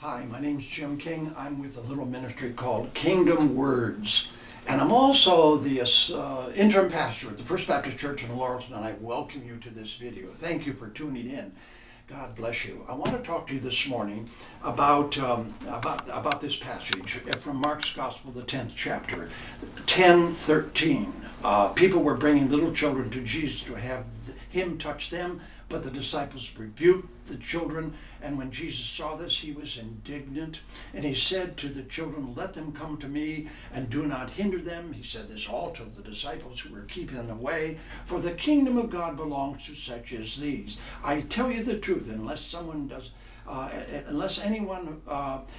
Hi, my name's Jim King. I'm with a little ministry called Kingdom Words. And I'm also the interim pastor at the First Baptist Church in Laurelton, and I welcome you to this video. Thank you for tuning in. God bless you. I want to talk to you this morning about this passage from Mark's Gospel, the 10th chapter, 10:13. People were bringing little children to Jesus to have him touch them, but the disciples rebuked the children, and when Jesus saw this, he was indignant, and he said to the children, "Let them come to me, and do not hinder them." He said this all to the disciples who were keeping them away, "For the kingdom of God belongs to such as these. I tell you the truth,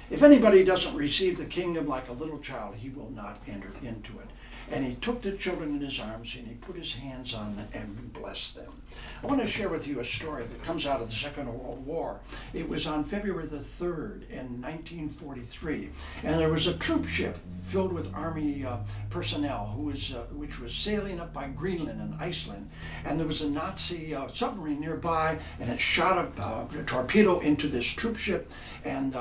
if anybody doesn't receive the kingdom like a little child, he will not enter into it." And he took the children in his arms, and he put his hands on them and blessed them. I want to share with you a story that comes out of the Second World War. It was on February the 3rd in 1943, and there was a troop ship filled with Army personnel which was sailing up by Greenland and Iceland, and there was a Nazi submarine nearby, and it shot a torpedo into this troop ship, and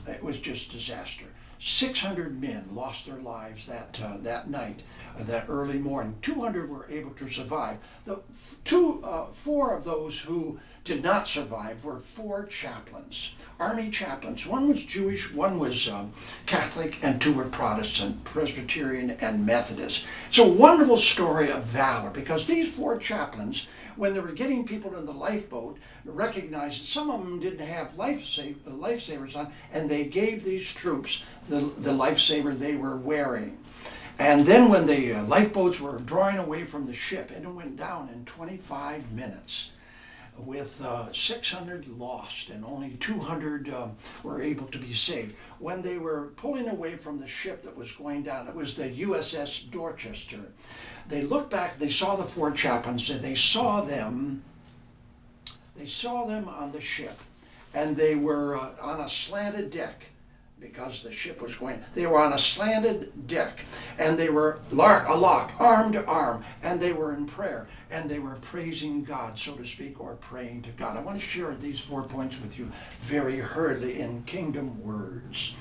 it was just disaster. 600 men lost their lives that night, that early morning. 200 were able to survive. Four of those who did not survive were four chaplains, Army chaplains. One was Jewish, one was Catholic, and two were Protestant, Presbyterian, and Methodist. It's a wonderful story of valor, because these four chaplains, when they were getting people in the lifeboat, recognized that some of them didn't have lifesavers on, and they gave these troops the lifesaver they were wearing. And then when the lifeboats were drawing away from the ship, and it went down in 25 minutes, with 600 lost and only 200 were able to be saved. When they were pulling away from the ship that was going down, it was the USS Dorchester. They looked back, they saw the four chaplains, and they saw them on the ship, and they were on a slanted deck. Because the ship was going, they were on a slanted deck, and they were alock, arm to arm, and they were in prayer, and they were praising God, so to speak, or praying to God. I want to share these 4 points with you very hurriedly in Kingdom Words.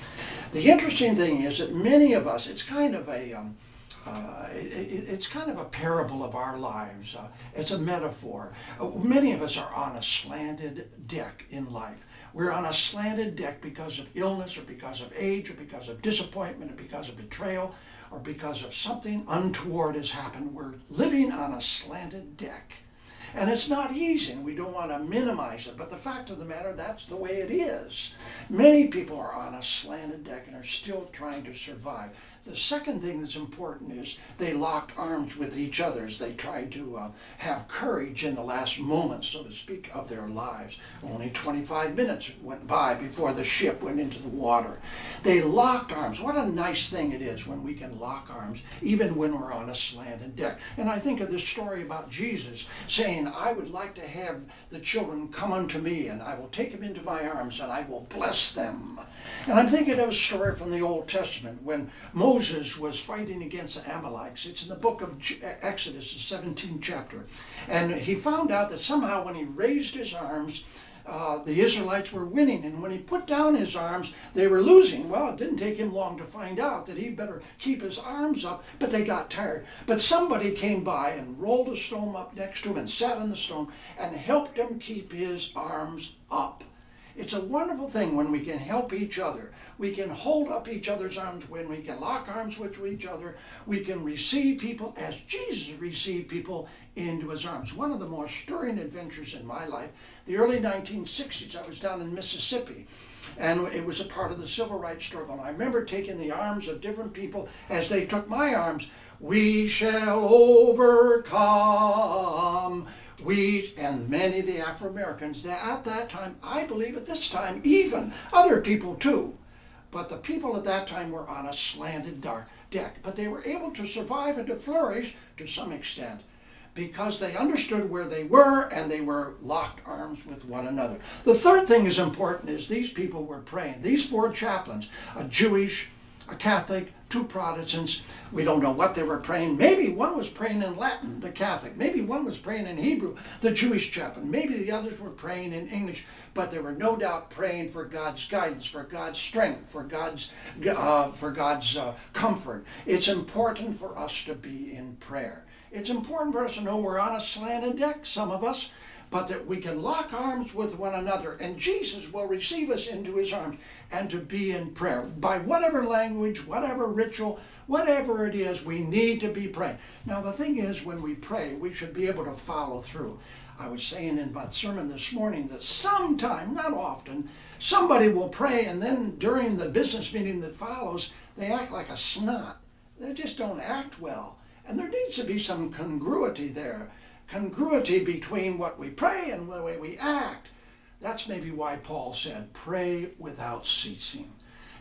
The interesting thing is that many of us, it's kind of a parable of our lives. It's a metaphor. Many of us are on a slanted deck in life. We're on a slanted deck because of illness, or because of age, or because of disappointment, or because of betrayal, or because of something untoward has happened. We're living on a slanted deck. And it's not easy, and we don't want to minimize it, but the fact of the matter, that's the way it is. Many people are on a slanted deck and are still trying to survive. The second thing that's important is they locked arms with each other as they tried to have courage in the last moments, so to speak, of their lives. Only 25 minutes went by before the ship went into the water. They locked arms. What a nice thing it is when we can lock arms, even when we're on a slanted deck. And I think of this story about Jesus saying, "I would like to have the children come unto me, and I will take them into my arms, and I will bless them." And I'm thinking of a story from the Old Testament when Moses was fighting against the Amalekites. It's in the book of Exodus, the 17th chapter. And he found out that somehow when he raised his arms, the Israelites were winning, and when he put down his arms, they were losing. Well, it didn't take him long to find out that he better keep his arms up, but they got tired. But somebody came by and rolled a stone up next to him and sat on the stone and helped him keep his arms up. It's a wonderful thing when we can help each other. We can hold up each other's arms, when we can lock arms with each other. We can receive people as Jesus received people into his arms. One of the more stirring adventures in my life, the early 1960s, I was down in Mississippi, and it was a part of the civil rights struggle. And I remember taking the arms of different people as they took my arms. "We shall overcome." And many of the Afro-Americans at that time, I believe at this time, even other people too, but the people at that time were on a slanted deck. But they were able to survive and to flourish to some extent because they understood where they were, and they were locked arms with one another. The third thing is important is these people were praying. These four chaplains, a Jewish, a Catholic, 2 Protestants. We don't know what they were praying. Maybe one was praying in Latin, the Catholic. Maybe one was praying in Hebrew, the Jewish chaplain. Maybe the others were praying in English. But they were no doubt praying for God's guidance, for God's strength, for God's comfort. It's important for us to be in prayer. It's important for us to know we're on a slanted deck, some of us, but that we can lock arms with one another, and Jesus will receive us into his arms, and to be in prayer. By whatever language, whatever ritual, whatever it is, we need to be praying. Now the thing is, when we pray, we should be able to follow through. I was saying in my sermon this morning that sometime, not often, somebody will pray, and then during the business meeting that follows, they act like a snot. They just don't act well. And there needs to be some congruity there. Congruity between what we pray and the way we act. That's maybe why Paul said, pray without ceasing.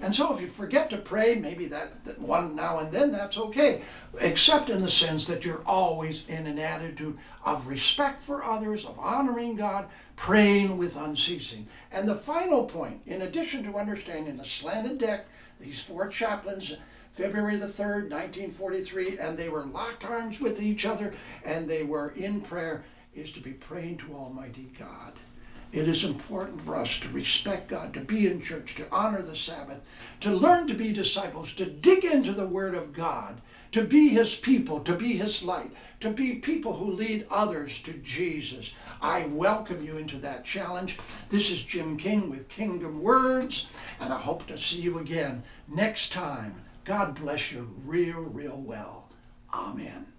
And so if you forget to pray, maybe that one now and then, that's okay. Except in the sense that you're always in an attitude of respect for others, of honoring God, praying with unceasing. And the final point, in addition to understanding the slanted deck, these 4 chaplains, February the 3rd, 1943, and they were locked arms with each other, and they were in prayer, is to be praying to Almighty God. It is important for us to respect God, to be in church, to honor the Sabbath, to learn to be disciples, to dig into the Word of God, to be his people, to be his light, to be people who lead others to Jesus. I welcome you into that challenge. This is Jim King with Kingdom Words, and I hope to see you again next time. God bless you real well. Amen.